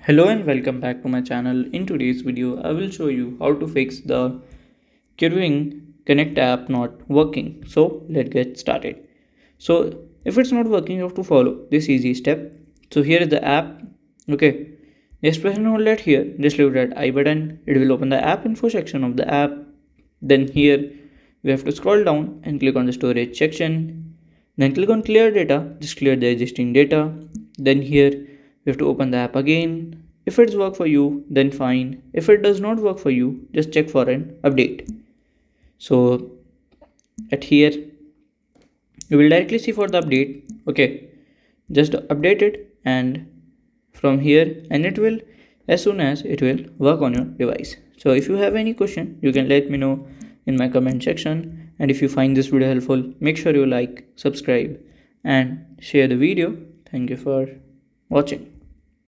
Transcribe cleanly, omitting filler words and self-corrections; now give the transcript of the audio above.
Hello and welcome back to my channel. In today's video, I will show you how to fix the Keurig Connect app not working. So let's get started. So if it's not working, you have to follow this easy step. So here is the app. Okay, just press and hold that here. Just leave that I button. It will open the app info section of the app. Then here we have to scroll down and click on the storage section. Then click on clear data. Just clear the existing data. Then here we have to open the app again. If it's work for you, then fine. If it does not work for you, just check for an update. So at here you will directly see for the update. Okay, just update it and from here, and it will, as soon as it will work on your device. So if you have any question, you can let me know in my comment section. And if you find this video helpful, make sure you like, subscribe and share the video. Thank you for watching.